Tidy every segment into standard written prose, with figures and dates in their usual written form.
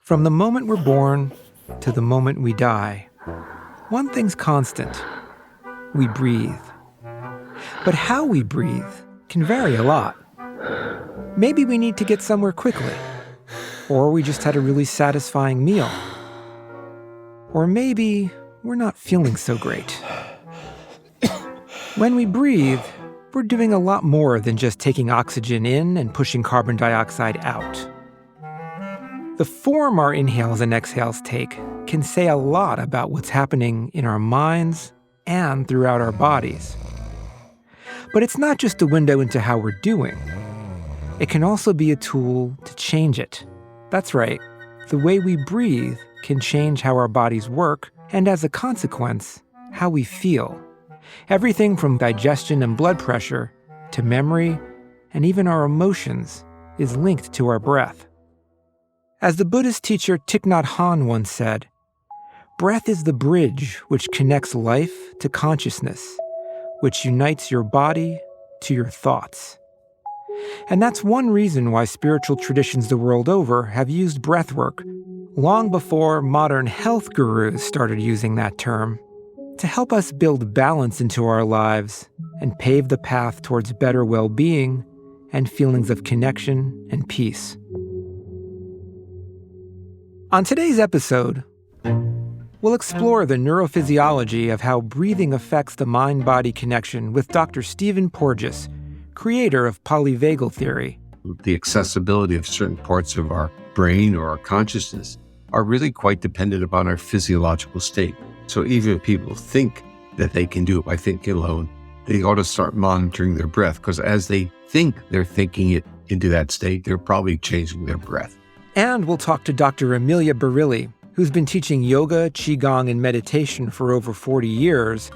From the moment we're born to the moment we die, one thing's constant. We breathe. But how we breathe can vary a lot. Maybe we need to get somewhere quickly. Or we just had a really satisfying meal. Or maybe we're not feeling so great. When we breathe, we're doing a lot more than just taking oxygen in and pushing carbon dioxide out. The form our inhales and exhales take can say a lot about what's happening in our minds and throughout our bodies. But it's not just a window into how we're doing. It can also be a tool to change it. That's right, the way we breathe can change how our bodies work, and as a consequence, how we feel. Everything from digestion and blood pressure to memory and even our emotions is linked to our breath. As the Buddhist teacher Thich Nhat Hanh once said, breath is the bridge which connects life to consciousness, which unites your body to your thoughts. And that's one reason why spiritual traditions the world over have used breathwork, long before modern health gurus started using that term, to help us build balance into our lives and pave the path towards better well-being and feelings of connection and peace. On today's episode, we'll explore the neurophysiology of how breathing affects the mind-body connection with Dr. Stephen Porges, creator of Polyvagal Theory. The accessibility of certain parts of our brain or our consciousness are really quite dependent upon our physiological state. So even if people think that they can do it by thinking alone, they ought to start monitoring their breath, because as they think they're thinking it into that state, they're probably changing their breath. And we'll talk to Dr. Amelia Barili, who's been teaching yoga, qigong, and meditation for over 40 years,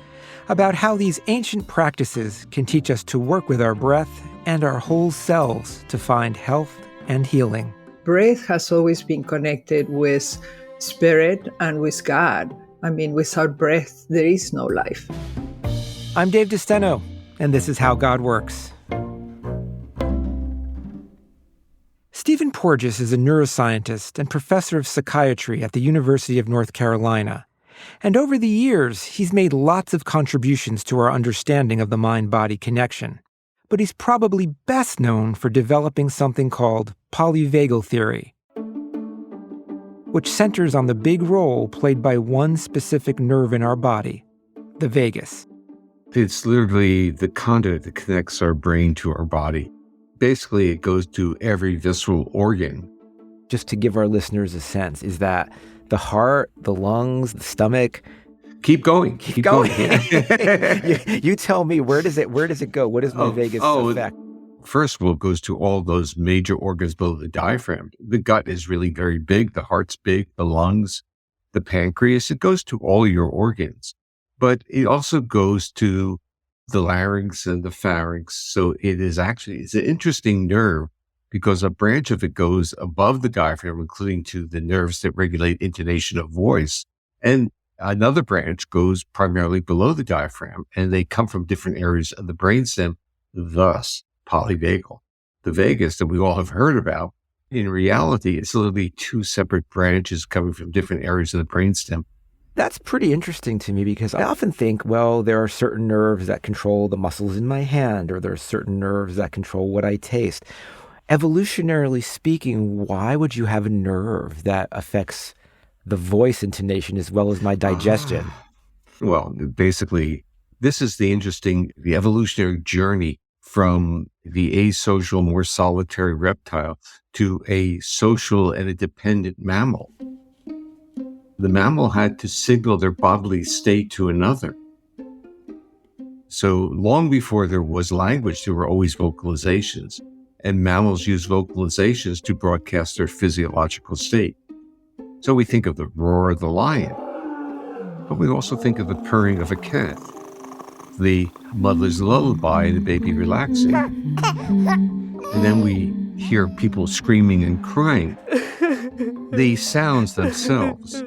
about how these ancient practices can teach us to work with our breath and our whole selves to find health and healing. Breath has always been connected with spirit and with God. I mean, without breath, there is no life. I'm Dave DeSteno, and this is How God Works. Stephen Porges is a neuroscientist and professor of psychiatry at the University of North Carolina. And over the years, he's made lots of contributions to our understanding of the mind-body connection. But he's probably best known for developing something called Polyvagal Theory, which centers on the big role played by one specific nerve in our body, the vagus. It's literally the conduit that connects our brain to our body. Basically, it goes to every visceral organ. Just to give our listeners a sense, is that the heart, the lungs, the stomach? Keep going. Keep going. you tell me, where does it go? What does my vagus affect? First of all, it goes to all those major organs below the diaphragm. The gut is really very big. The heart's big. The lungs, the pancreas. It goes to all your organs. But it also goes to the larynx and the pharynx. So it's an interesting nerve, because a branch of it goes above the diaphragm, including to the nerves that regulate intonation of voice. And another branch goes primarily below the diaphragm, and they come from different areas of the brainstem, thus polyvagal. The vagus that we all have heard about, in reality, it's literally two separate branches coming from different areas of the brainstem. That's pretty interesting to me, because I often think, well, there are certain nerves that control the muscles in my hand, or there are certain nerves that control what I taste. Evolutionarily speaking, why would you have a nerve that affects the voice intonation as well as my digestion? Well, basically, this is the evolutionary journey from the asocial, more solitary reptile to a social and a dependent mammal. The mammal had to signal their bodily state to another. So long before there was language, there were always vocalizations. And mammals use vocalizations to broadcast their physiological state. So we think of the roar of the lion, but we also think of the purring of a cat, the mother's lullaby and the baby relaxing. And then we hear people screaming and crying. The sounds themselves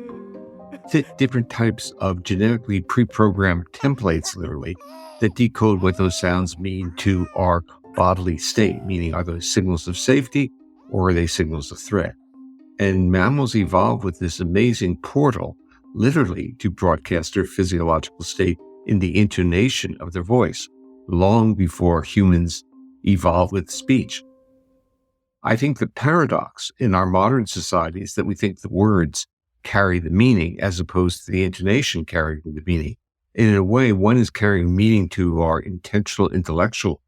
fit different types of genetically pre-programmed templates, literally, that decode what those sounds mean to our bodily state, meaning are those signals of safety or are they signals of threat? And mammals evolved with this amazing portal, literally, to broadcast their physiological state in the intonation of their voice, long before humans evolved with speech. I think the paradox in our modern society is that we think the words carry the meaning as opposed to the intonation carrying the meaning. And in a way, one is carrying meaning to our intentional, intellectual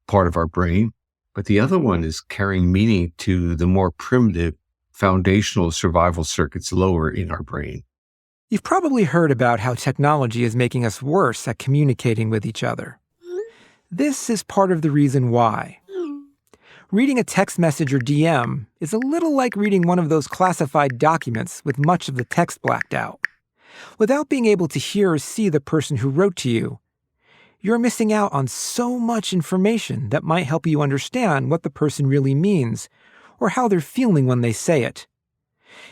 part of our brain, but the other one is carrying meaning to the more primitive, foundational survival circuits lower in our brain. You've probably heard about how technology is making us worse at communicating with each other. This is part of the reason why. Reading a text message or DM is a little like reading one of those classified documents with much of the text blacked out. Without being able to hear or see the person who wrote to you, you're missing out on so much information that might help you understand what the person really means or how they're feeling when they say it.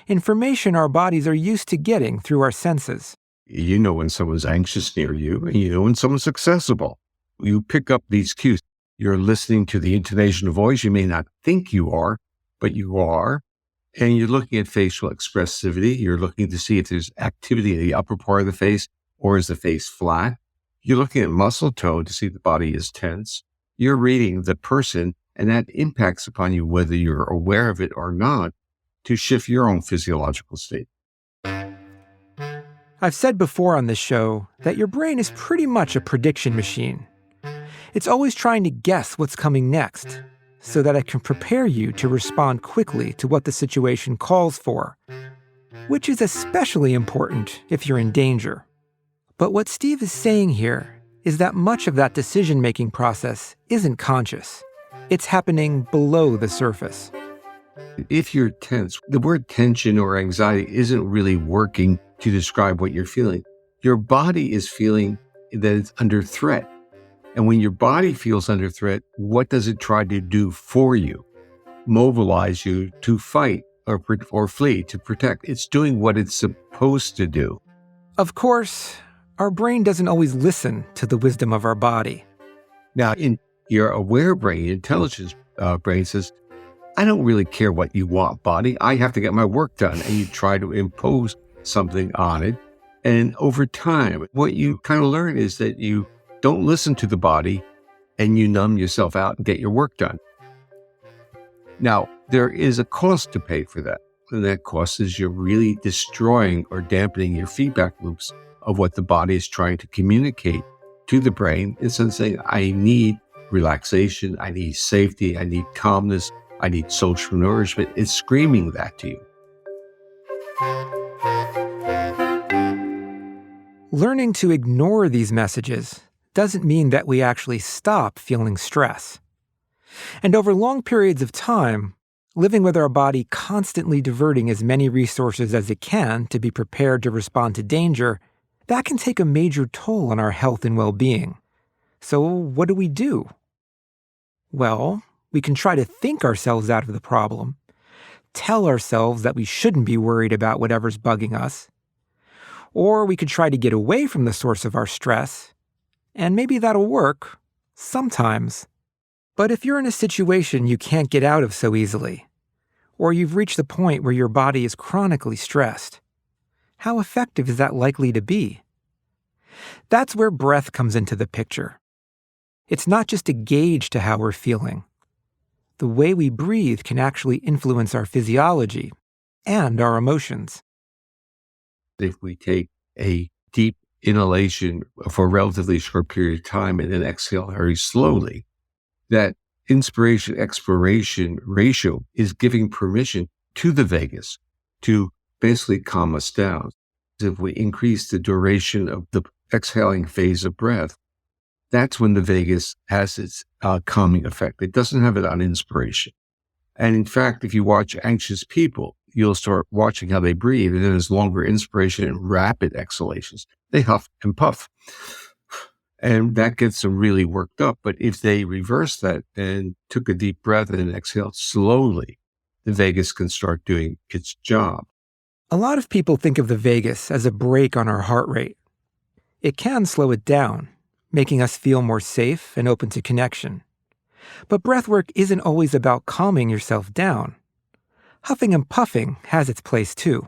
Information our bodies are used to getting through our senses. You know when someone's anxious near you, and you know when someone's accessible. You pick up these cues. You're listening to the intonation of voice. You may not think you are, but you are. And you're looking at facial expressivity. You're looking to see if there's activity in the upper part of the face, or is the face flat. You're looking at muscle tone to see if the body is tense. You're reading the person, and that impacts upon you whether you're aware of it or not to shift your own physiological state. I've said before on this show that your brain is pretty much a prediction machine. It's always trying to guess what's coming next, so that it can prepare you to respond quickly to what the situation calls for, which is especially important if you're in danger. But what Steve is saying here is that much of that decision-making process isn't conscious. It's happening below the surface. If you're tense, the word tension or anxiety isn't really working to describe what you're feeling. Your body is feeling that it's under threat. And when your body feels under threat, what does it try to do for you? Mobilize you to fight or flee, to protect. It's doing what it's supposed to do. Of course, our brain doesn't always listen to the wisdom of our body. Now, in your aware brain, intelligence brain says, I don't really care what you want, body. I have to get my work done. And you try to impose something on it. And over time, what you kind of learn is that you don't listen to the body and you numb yourself out and get your work done. Now, there is a cost to pay for that. And that cost is you're really destroying or dampening your feedback loops of what the body is trying to communicate to the brain. It's saying, I need relaxation, I need safety, I need calmness, I need social nourishment. It's screaming that to you. Learning to ignore these messages doesn't mean that we actually stop feeling stress. And over long periods of time, living with our body constantly diverting as many resources as it can to be prepared to respond to danger, that can take a major toll on our health and well-being. So what do? Well, we can try to think ourselves out of the problem, tell ourselves that we shouldn't be worried about whatever's bugging us, or we could try to get away from the source of our stress, and maybe that'll work, sometimes. But if you're in a situation you can't get out of so easily, or you've reached the point where your body is chronically stressed, how effective is that likely to be? That's where breath comes into the picture. It's not just a gauge to how we're feeling. The way we breathe can actually influence our physiology and our emotions. If we take a deep inhalation for a relatively short period of time and then exhale very slowly, that inspiration-expiration ratio is giving permission to the vagus to basically calm us down. If we increase the duration of the exhaling phase of breath, that's when the vagus has its calming effect. It doesn't have it on inspiration. And in fact, if you watch anxious people, you'll start watching how they breathe, and then there's longer inspiration and rapid exhalations. They huff and puff. And that gets them really worked up. But if they reverse that and took a deep breath and exhaled slowly, the vagus can start doing its job. A lot of people think of the vagus as a brake on our heart rate. It can slow it down, making us feel more safe and open to connection. But breathwork isn't always about calming yourself down. Huffing and puffing has its place too.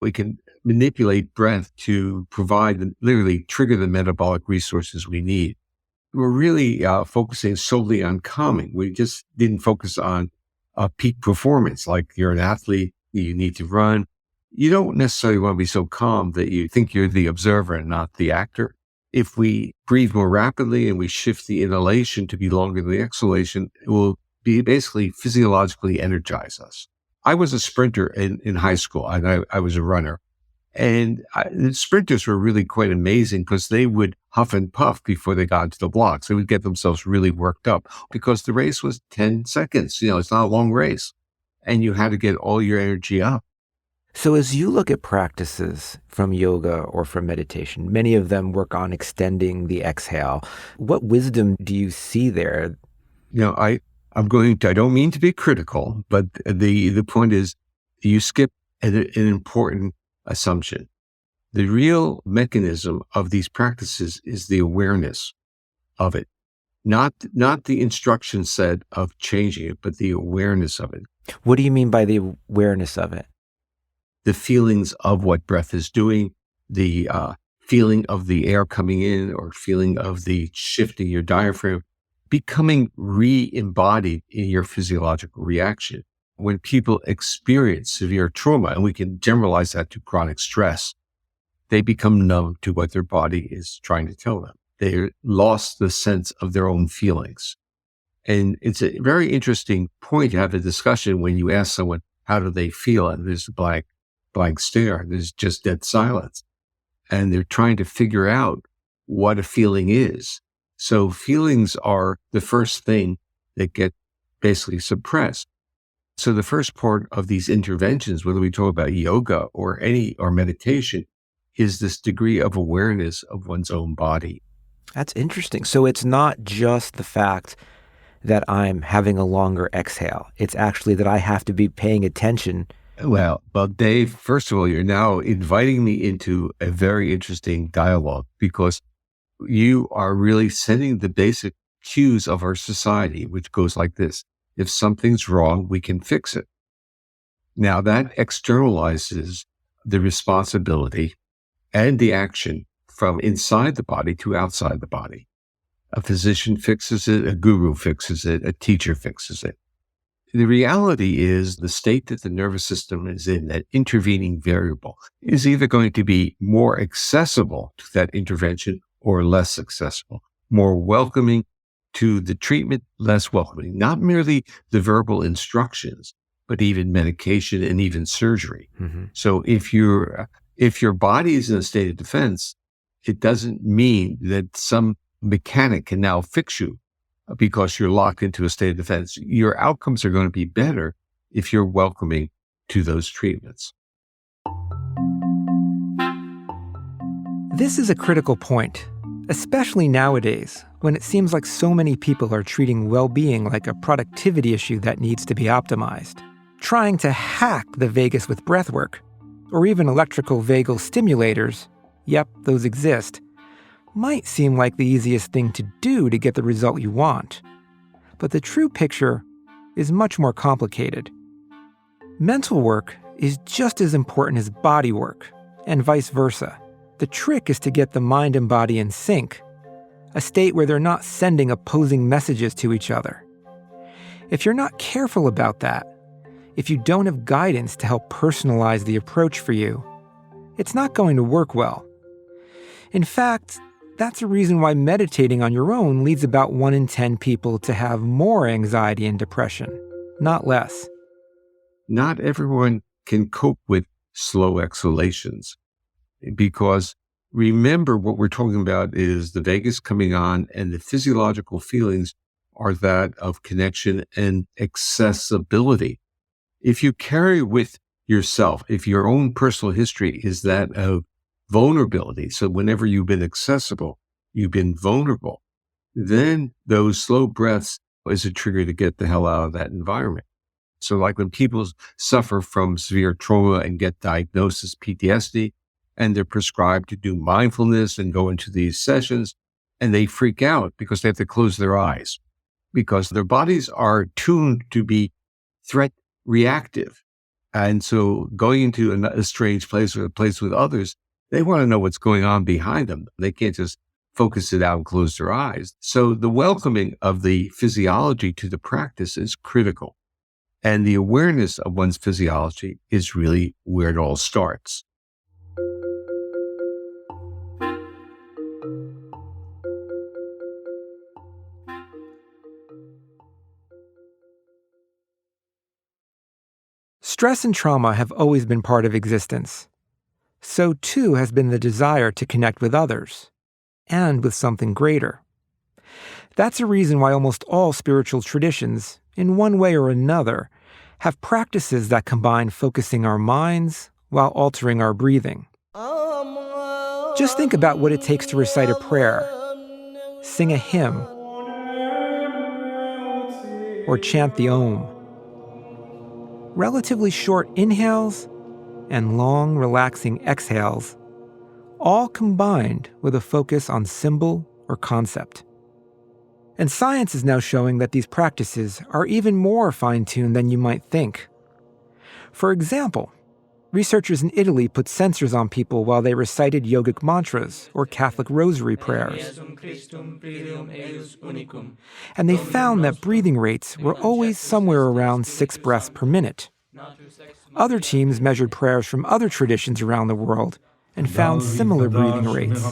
We can manipulate breath to provide, literally trigger the metabolic resources we need. We're really focusing solely on calming. We just didn't focus on peak performance. Like you're an athlete, you need to run. You don't necessarily want to be so calm that you think you're the observer and not the actor. If we breathe more rapidly and we shift the inhalation to be longer than the exhalation, it will be basically physiologically energize us. I was a sprinter in high school, and I was a runner. And the sprinters were really quite amazing because they would huff and puff before they got to the blocks. They would get themselves really worked up because the race was 10 seconds. It's not a long race. And you had to get all your energy up. So as you look at practices from yoga or from meditation, many of them work on extending the exhale. What wisdom do you see there? I don't mean to be critical, but the point is you skip an important assumption. The real mechanism of these practices is the awareness of it, not the instruction set of changing it, but the awareness of it. What do you mean by the awareness of it? The feelings of what breath is doing, the feeling of the air coming in or feeling of the shifting your diaphragm, becoming re-embodied in your physiological reaction. When people experience severe trauma, and we can generalize that to chronic stress, they become numb to what their body is trying to tell them. They lost the sense of their own feelings. And it's a very interesting point to have a discussion when you ask someone, how do they feel? And there's a blank stare. There's just dead silence. And they're trying to figure out what a feeling is. So feelings are the first thing that get basically suppressed. So the first part of these interventions, whether we talk about yoga or meditation, is this degree of awareness of one's own body. That's interesting. So it's not just the fact that I'm having a longer exhale. It's actually that I have to be paying attention. Well, Dave, first of all, you're now inviting me into a very interesting dialogue because you are really setting the basic cues of our society, which goes like this. If something's wrong, we can fix it. Now that externalizes the responsibility and the action from inside the body to outside the body. A physician fixes it, a guru fixes it, a teacher fixes it. The reality is the state that the nervous system is in, that intervening variable, is either going to be more accessible to that intervention or less accessible, more welcoming to the treatment, less welcoming, not merely the verbal instructions, but even medication and even surgery. Mm-hmm. So if your body is in a state of defense, it doesn't mean that some mechanic can now fix you because you're locked into a state of defense. Your outcomes are going to be better if you're welcoming to those treatments. This is a critical point, especially nowadays, when it seems like so many people are treating well-being like a productivity issue that needs to be optimized. Trying to hack the vagus with breathwork, or even electrical vagal stimulators, yep, those exist, might seem like the easiest thing to do to get the result you want. But the true picture is much more complicated. Mental work is just as important as body work, and vice versa. The trick is to get the mind and body in sync, a state where they're not sending opposing messages to each other. If you're not careful about that, if you don't have guidance to help personalize the approach for you, it's not going to work well. In fact, that's a reason why meditating on your own leads about 1 in 10 people to have more anxiety and depression, not less. Not everyone can cope with slow exhalations because remember what we're talking about is the vagus coming on and the physiological feelings are that of connection and accessibility. If you carry with yourself, if your own personal history is that of vulnerability, so whenever you've been accessible, you've been vulnerable, then those slow breaths is a trigger to get the hell out of that environment. So like when people suffer from severe trauma and get diagnosed as PTSD, and they're prescribed to do mindfulness and go into these sessions, and they freak out because they have to close their eyes because their bodies are tuned to be threat reactive. And so going into a strange place or a place with others, they want to know what's going on behind them. They can't just focus it out and close their eyes. So the welcoming of the physiology to the practice is critical. And the awareness of one's physiology is really where it all starts. Stress and trauma have always been part of existence. So too has been the desire to connect with others, and with something greater. That's a reason why almost all spiritual traditions, in one way or another, have practices that combine focusing our minds while altering our breathing. Just think about what it takes to recite a prayer, sing a hymn, or chant the Om. Relatively short inhales and long, relaxing exhales, all combined with a focus on symbol or concept. And science is now showing that these practices are even more fine-tuned than you might think. For example, researchers in Italy put sensors on people while they recited yogic mantras or Catholic rosary prayers. And they found that breathing rates were always somewhere around 6 breaths per minute. Other teams measured prayers from other traditions around the world and found similar breathing rates.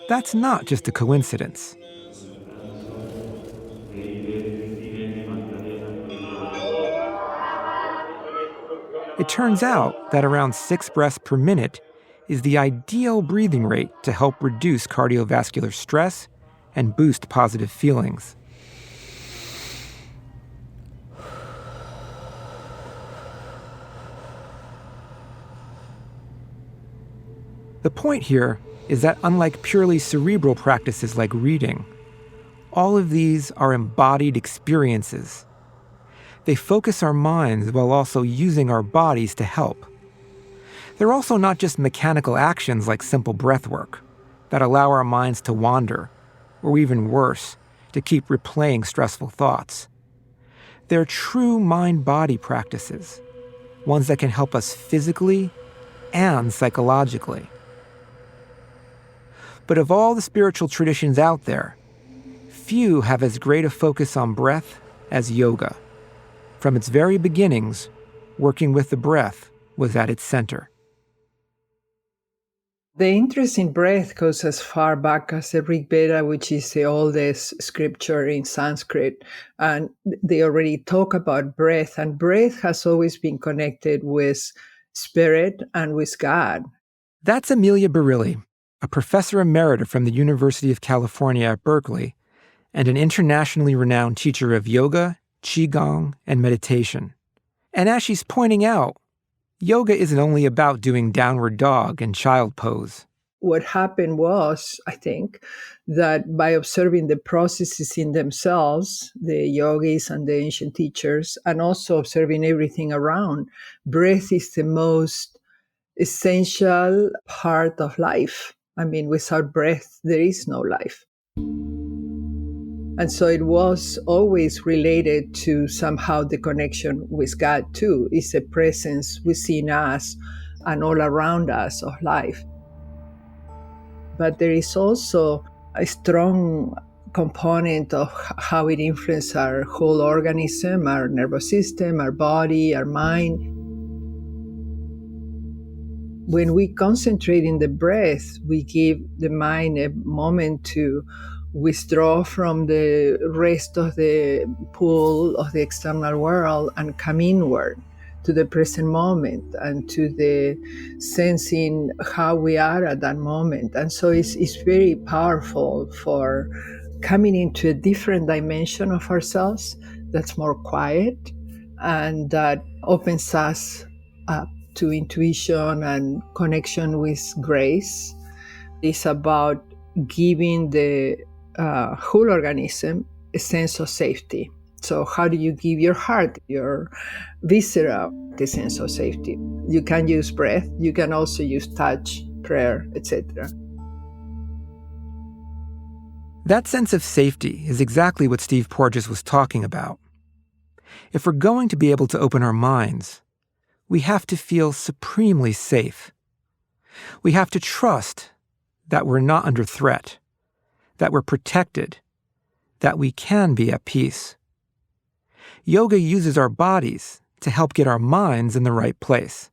That's not just a coincidence. It turns out that around 6 breaths per minute is the ideal breathing rate to help reduce cardiovascular stress and boost positive feelings. The point here is that unlike purely cerebral practices like reading, all of these are embodied experiences. They focus our minds while also using our bodies to help. They're also not just mechanical actions like simple breathwork that allow our minds to wander, or even worse, to keep replaying stressful thoughts. They're true mind-body practices, ones that can help us physically and psychologically. But of all the spiritual traditions out there, few have as great a focus on breath as yoga. From its very beginnings, working with the breath was at its center. The interest in breath goes as far back as the Rig Veda, which is the oldest scripture in Sanskrit. And they already talk about breath, and breath has always been connected with spirit and with God. That's Amelia Barili, a professor emerita from the University of California at Berkeley, and an internationally renowned teacher of yoga, qigong, and meditation. And as she's pointing out, yoga isn't only about doing downward dog and child pose. What happened was, I think, that by observing the processes in themselves, the yogis and the ancient teachers, and also observing everything around, breath is the most essential part of life. I mean, without breath, there is no life. And so it was always related to somehow the connection with God too. It's a presence within us and all around us of life. But there is also a strong component of how it influences our whole organism, our nervous system, our body, our mind. When we concentrate in the breath, we give the mind a moment to withdraw from the rest of the pool of the external world and come inward to the present moment and to the sensing how we are at that moment. And so it's very powerful for coming into a different dimension of ourselves that's more quiet and that opens us up to intuition and connection with grace. It's about giving the whole organism a sense of safety. So how do you give your heart, your viscera, the sense of safety? You can use breath, you can also use touch, prayer, etc. That sense of safety is exactly what Steve Porges was talking about. If we're going to be able to open our minds, we have to feel supremely safe. We have to trust that we're not under threat, that we're protected, that we can be at peace. Yoga uses our bodies to help get our minds in the right place.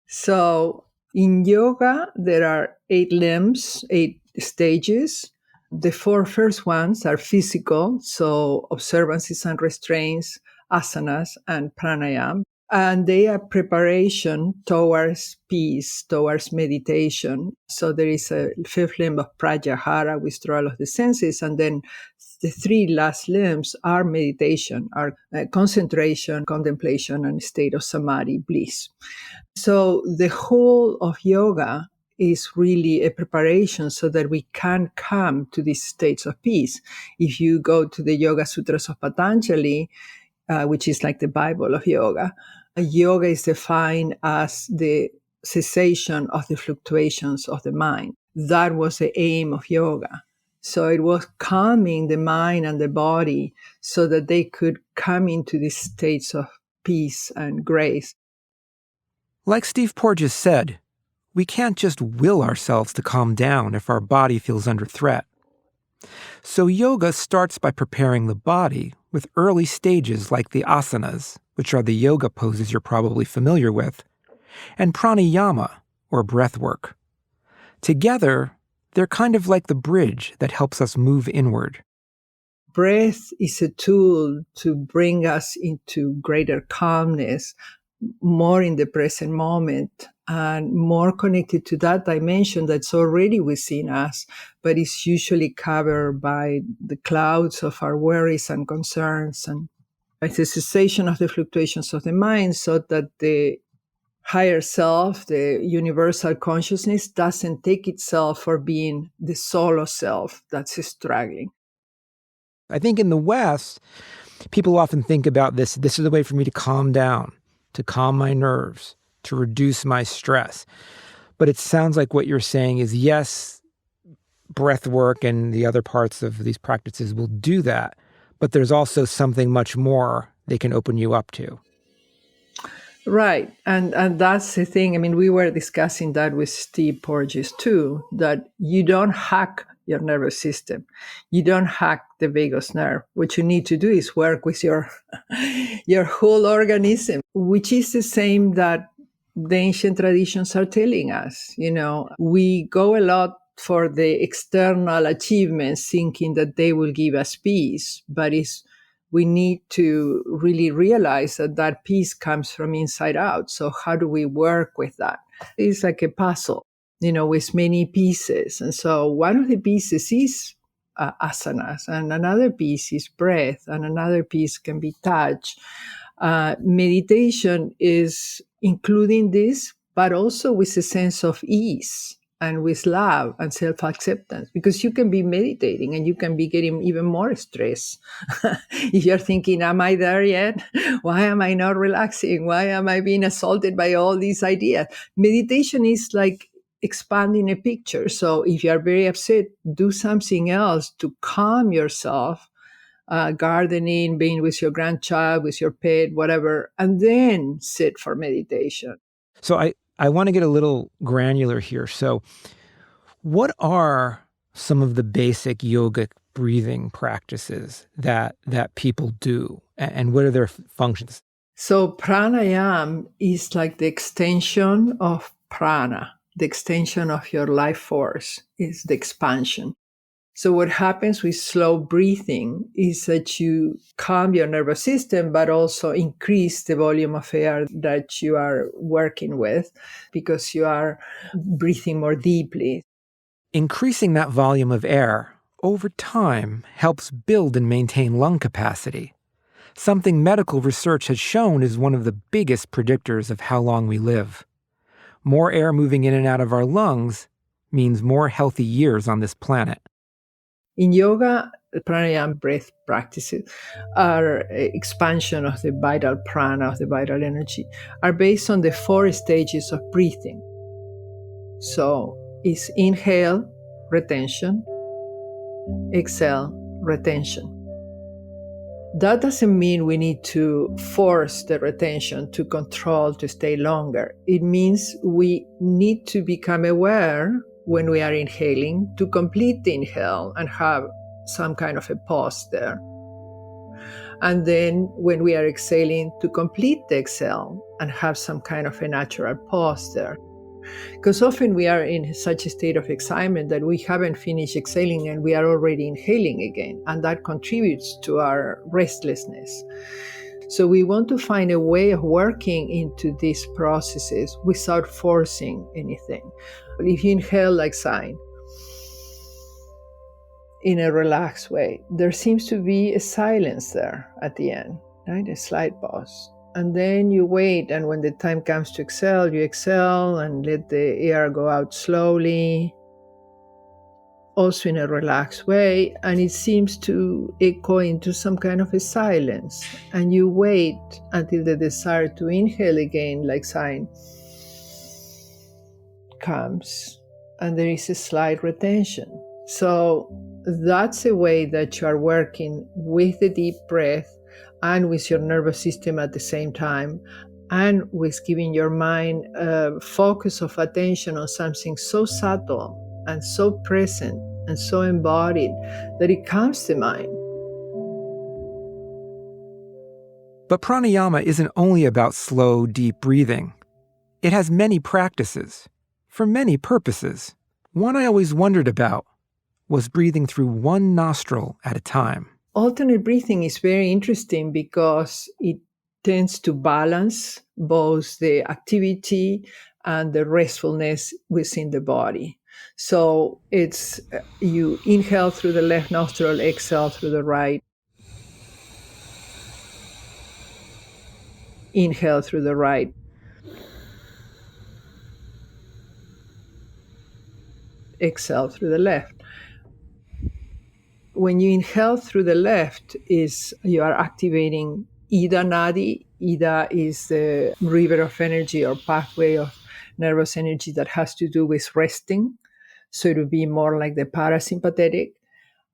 So in yoga, there are 8 limbs, 8 stages. The 4 first ones are physical, so observances and restraints, asanas, and pranayama. And they are preparation towards peace, towards meditation. So there is a 5th limb of pratyahara, withdrawal of the senses, and then the 3 last limbs are meditation, are concentration, contemplation, and state of samadhi, bliss. So the whole of yoga is really a preparation so that we can come to these states of peace. If you go to the Yoga Sutras of Patanjali, which is like the Bible of yoga, yoga is defined as the cessation of the fluctuations of the mind. That was the aim of yoga. So it was calming the mind and the body so that they could come into these states of peace and grace. Like Steve Porges said, we can't just will ourselves to calm down if our body feels under threat. So yoga starts by preparing the body with early stages like the asanas, which are the yoga poses you're probably familiar with, and pranayama, or breathwork. Together, they're kind of like the bridge that helps us move inward. Breath is a tool to bring us into greater calmness, more in the present moment, and more connected to that dimension that's already within us, but is usually covered by the clouds of our worries and concerns. And it's a cessation of the fluctuations of the mind so that the higher self, the universal consciousness, doesn't take itself for being the solo self that's struggling. I think in the West, people often think about this is a way for me to calm down, to calm my nerves, to reduce my stress. But it sounds like what you're saying is, yes, breath work and the other parts of these practices will do that, but there's also something much more they can open you up to. Right. And that's the thing. I mean, we were discussing that with Steve Porges too, that you don't hack your nervous system. You don't hack the vagus nerve. What you need to do is work with your whole organism, which is the same that the ancient traditions are telling us. You know, we go a lot for the external achievements, thinking that they will give us peace, but we need to really realize that that peace comes from inside out. So how do we work with that? It's like a puzzle, you know, with many pieces. And so one of the pieces is asanas, and another piece is breath, and another piece can be touch. Meditation is including this, but also with a sense of ease and with love and self-acceptance, because you can be meditating and you can be getting even more stress. If you're thinking, am I there yet? Why am I not relaxing? Why am I being assaulted by all these ideas? Meditation is like expanding a picture. So if you are very upset, do something else to calm yourself, gardening, being with your grandchild, with your pet, whatever, and then sit for meditation. So I want to get a little granular here. So what are some of the basic yogic breathing practices that people do, and what are their functions? So pranayama is like the extension of prana, the extension of your life force is the expansion. So what happens with slow breathing is that you calm your nervous system, but also increase the volume of air that you are working with because you are breathing more deeply. Increasing that volume of air over time helps build and maintain lung capacity, something medical research has shown is one of the biggest predictors of how long we live. More air moving in and out of our lungs means more healthy years on this planet. In yoga, pranayama breath practices are expansion of the vital prana, of the vital energy, are based on the 4 stages of breathing. So it's inhale, retention, exhale, retention. That doesn't mean we need to force the retention to control to stay longer. It means we need to become aware when we are inhaling to complete the inhale and have some kind of a pause there. And then when we are exhaling, to complete the exhale and have some kind of a natural pause there. Because often we are in such a state of excitement that we haven't finished exhaling and we are already inhaling again. And that contributes to our restlessness. So we want to find a way of working into these processes without forcing anything. If you inhale like sighing, in a relaxed way, there seems to be a silence there at the end, right? A slight pause. And then you wait, and when the time comes to exhale, you exhale and let the air go out slowly, also in a relaxed way, and it seems to echo into some kind of a silence. And you wait until the desire to inhale again, like sighing, comes, and there is a slight retention. So that's a way that you are working with the deep breath and with your nervous system at the same time, and with giving your mind a focus of attention on something so subtle and so present and so embodied that it calms the mind. But pranayama isn't only about slow, deep breathing. It has many practices, for many purposes. One I always wondered about was breathing through one nostril at a time. Alternate breathing is very interesting because it tends to balance both the activity and the restfulness within the body. So it's you inhale through the left nostril, exhale through the right. Inhale through the right. Exhale through the left. When you inhale through the left, you are activating Ida Nadi. Ida is the river of energy or pathway of nervous energy that has to do with resting. So it would be more like the parasympathetic.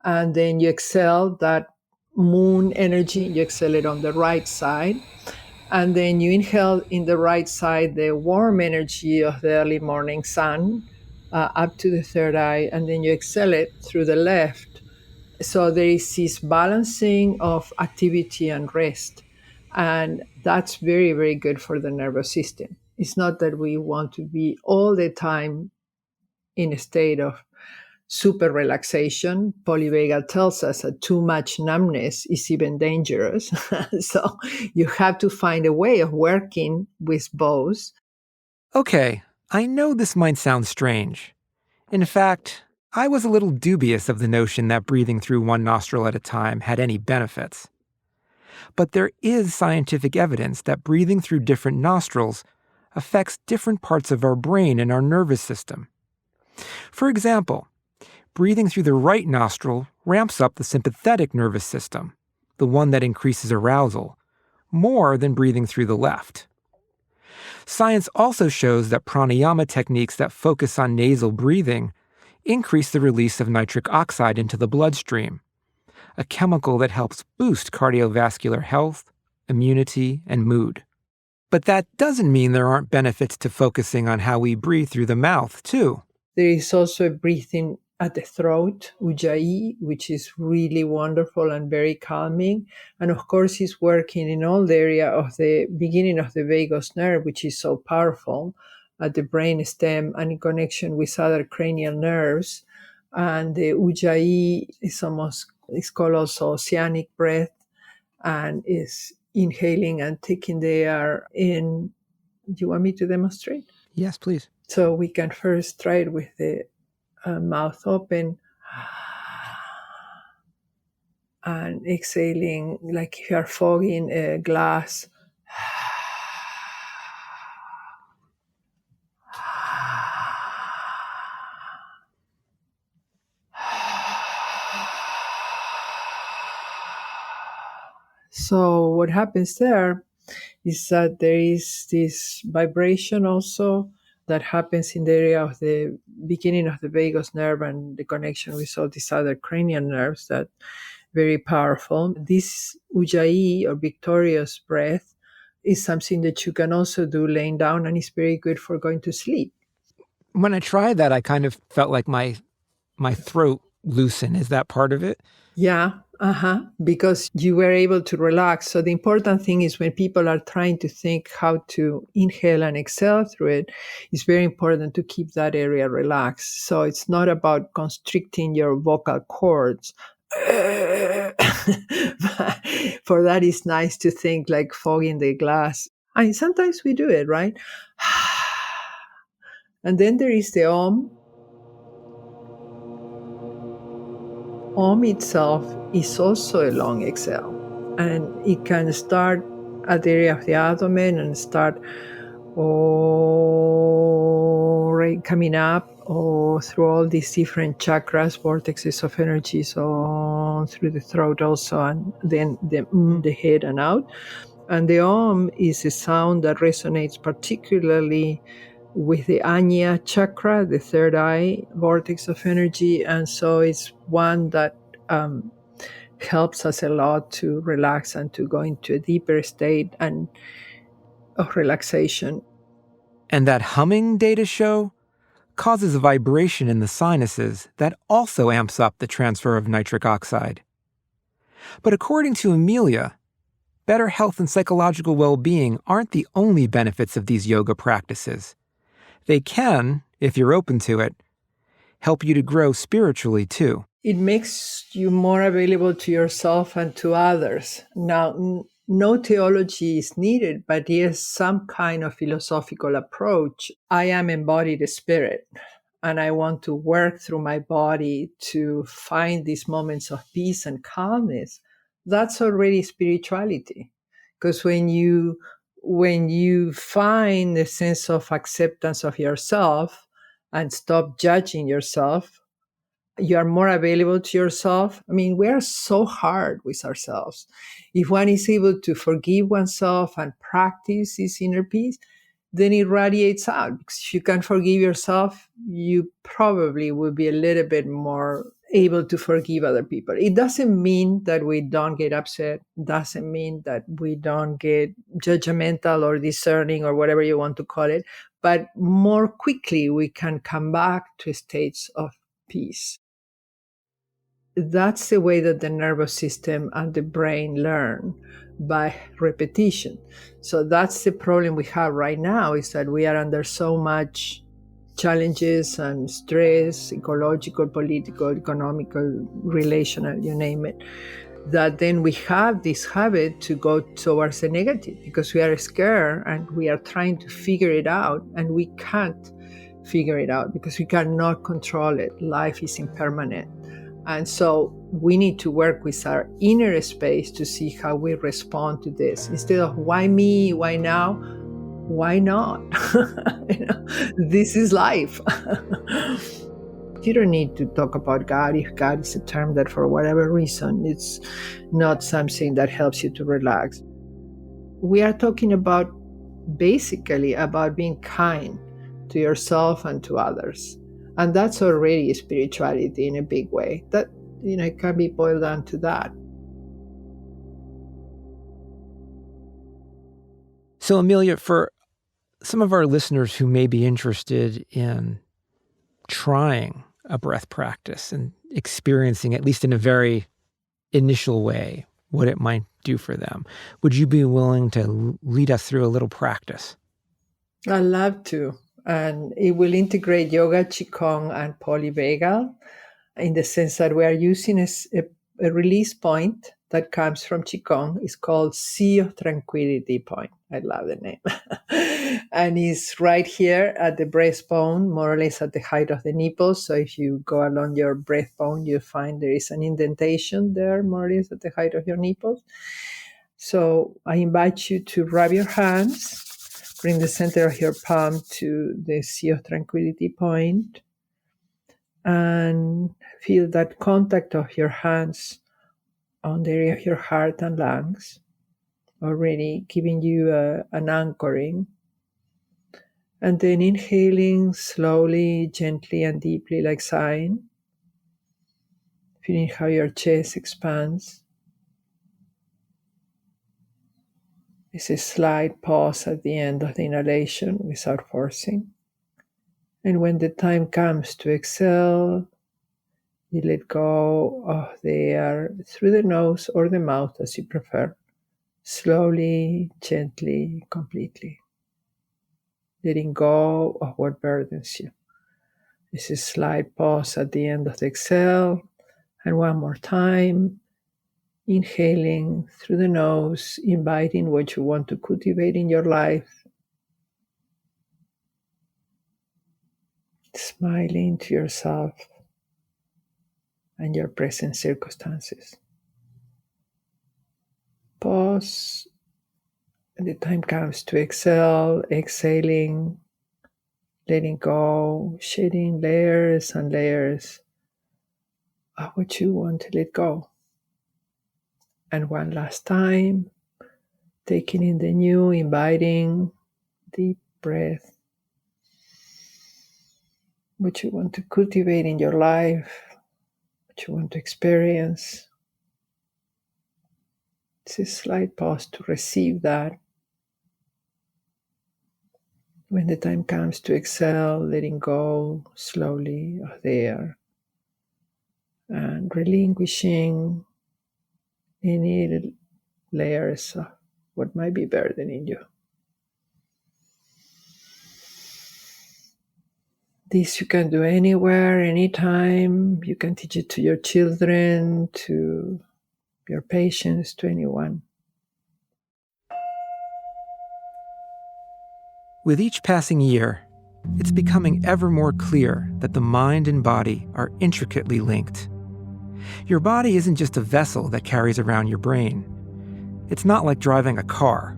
And then you exhale that moon energy, you exhale it on the right side. And then you inhale in the right side the warm energy of the early morning sun up to the third eye. And then you exhale it through the left. So there is this balancing of activity and rest. And that's very, very good for the nervous system. It's not that we want to be all the time in a state of super relaxation. Polyvagal tells us that too much numbness is even dangerous. So you have to find a way of working with both. Okay, I know this might sound strange. In fact, I was a little dubious of the notion that breathing through one nostril at a time had any benefits. But there is scientific evidence that breathing through different nostrils affects different parts of our brain and our nervous system. For example, breathing through the right nostril ramps up the sympathetic nervous system, the one that increases arousal, more than breathing through the left. Science also shows that pranayama techniques that focus on nasal breathing increase the release of nitric oxide into the bloodstream, a chemical that helps boost cardiovascular health, immunity, and mood. But that doesn't mean there aren't benefits to focusing on how we breathe through the mouth, too. There is also a breathing at the throat, ujjayi, which is really wonderful and very calming. And of course, it's working in all the area of the beginning of the vagus nerve, which is so powerful, at the brain stem and in connection with other cranial nerves. And the ujjayi is called also oceanic breath, and is inhaling and taking the air in. Do you want me to demonstrate? Yes, please. So we can first try it with the mouth open and exhaling like if you are fogging a glass. So what happens there is that there is this vibration also that happens in the area of the beginning of the vagus nerve and the connection with all these other cranial nerves that very powerful. This ujjayi or victorious breath is something that you can also do laying down, and it's very good for going to sleep. When I tried that, I kind of felt like my throat loosened. Is that part of it? Yeah, because you were able to relax. So the important thing is when people are trying to think how to inhale and exhale through it, it's very important to keep that area relaxed. So it's not about constricting your vocal cords. For that, it's nice to think like fogging the glass. And sometimes we do it, right? And then there is the Om. Om itself is also a long exhale, and it can start at the area of the abdomen and start right, coming up or through all these different chakras, vortexes of energy, so through the throat also, and then the head and out. And the Om is a sound that resonates particularly with the Anya chakra, the third eye vortex of energy. And so it's one that helps us a lot to relax and to go into a deeper state and of relaxation. And that humming, data show, causes a vibration in the sinuses that also amps up the transfer of nitric oxide. But according to Amelia, better health and psychological well-being aren't the only benefits of these yoga practices. They can, if you're open to it, help you to grow spiritually too. It makes you more available to yourself and to others. Now, no theology is needed, but yes, some kind of philosophical approach. I am embodied spirit, and I want to work through my body to find these moments of peace and calmness. That's already spirituality. Because when you find a sense of acceptance of yourself and stop judging yourself, you are more available to yourself. I mean, we are so hard with ourselves. If one is able to forgive oneself and practice this inner peace, then it radiates out. Because if you can forgive yourself, you probably will be a little bit more able to forgive other people. It doesn't mean that we don't get upset. It doesn't mean that we don't get judgmental or discerning or whatever you want to call it. But more quickly, we can come back to states of peace. That's the way that the nervous system and the brain learn, by repetition. So that's the problem we have right now, is that we are under so much challenges and stress, ecological, political, economical, relational, you name it, that then we have this habit to go towards the negative because we are scared and we are trying to figure it out, and we can't figure it out because we cannot control it. Life is impermanent. And so we need to work with our inner space to see how we respond to this. Instead of why me, why now, why not? This is life. You don't need to talk about God if God is a term that for whatever reason it's not something that helps you to relax. We are talking about basically about being kind to yourself and to others. And that's already spirituality in a big way. That, it can be boiled down to that. So, Amelia, for some of our listeners who may be interested in trying a breath practice and experiencing, at least in a very initial way, what it might do for them, would you be willing to lead us through a little practice? I'd love to. And it will integrate yoga, qigong, and polyvagal in the sense that we are using a release point that comes from qigong. It's called Sea of Tranquility Point. I love the name. And it's right here at the breastbone, more or less at the height of the nipples. So if you go along your breastbone, you'll find there is an indentation there, more or less at the height of your nipples. So I invite you to rub your hands. Bring the center of your palm to the Sea of Tranquility Point and feel that contact of your hands on the area of your heart and lungs, already giving you an anchoring. And then inhaling slowly, gently, and deeply, like sighing. Feeling how your chest expands. It's a slight pause at the end of the inhalation without forcing. And when the time comes to exhale, you let go of the air through the nose or the mouth as you prefer. Slowly, gently, completely. Letting go of what burdens you. This is a slight pause at the end of the exhale. And one more time, inhaling through the nose, inviting what you want to cultivate in your life. Smiling to yourself and your present circumstances. Pause. When the time comes to exhale, exhaling, letting go, shedding layers and layers of what you want to let go. And one last time, taking in the new, inviting, deep breath. What you want to cultivate in your life, what you want to experience. It's a slight pause to receive that. When the time comes to exhale, letting go slowly of the air and relinquishing any layers of what might be burdening you. This you can do anywhere, anytime. You can teach it to your children, to your patients, to anyone. With each passing year, it's becoming ever more clear that the mind and body are intricately linked. Your body isn't just a vessel that carries around your brain. It's not like driving a car.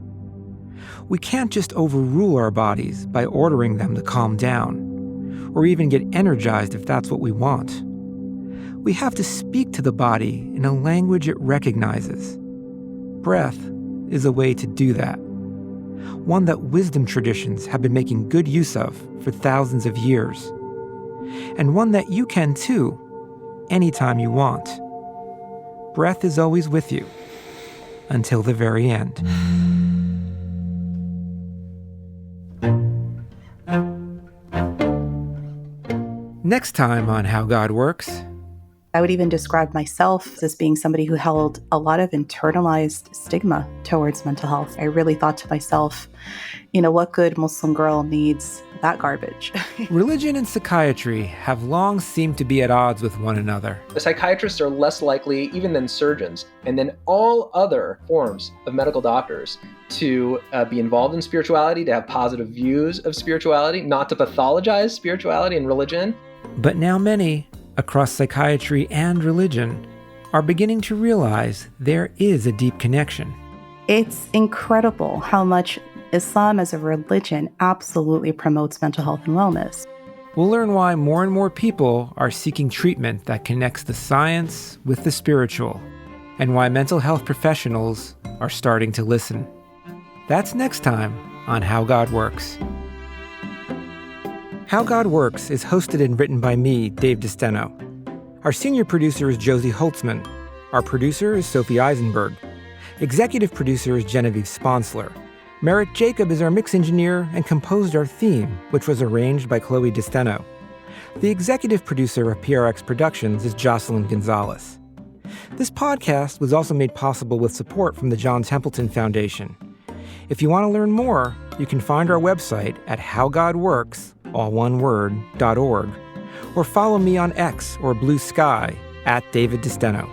We can't just overrule our bodies by ordering them to calm down, or even get energized if that's what we want. We have to speak to the body in a language it recognizes. Breath is a way to do that. One that wisdom traditions have been making good use of for thousands of years. And one that you can too, anytime you want. Breath is always with you, until the very end. Next time on How God Works. I would even describe myself as being somebody who held a lot of internalized stigma towards mental health. I really thought to myself, what good Muslim girl needs that garbage? Religion and psychiatry have long seemed to be at odds with one another. The psychiatrists are less likely, even than surgeons, and then all other forms of medical doctors to be involved in spirituality, to have positive views of spirituality, not to pathologize spirituality and religion. But now many, across psychiatry and religion, are beginning to realize there is a deep connection. It's incredible how much Islam as a religion absolutely promotes mental health and wellness. We'll learn why more and more people are seeking treatment that connects the science with the spiritual, and why mental health professionals are starting to listen. That's next time on How God Works. How God Works is hosted and written by me, Dave DeSteno. Our senior producer is Josie Holtzman. Our producer is Sophie Eisenberg. Executive producer is Genevieve Sponsler. Merritt Jacob is our mix engineer and composed our theme, which was arranged by Chloe DeSteno. The executive producer of PRX Productions is Jocelyn Gonzalez. This podcast was also made possible with support from the John Templeton Foundation. If you want to learn more, you can find our website at howgodworks, all one word, .org, or follow me on X or Blue Sky @David DeSteno.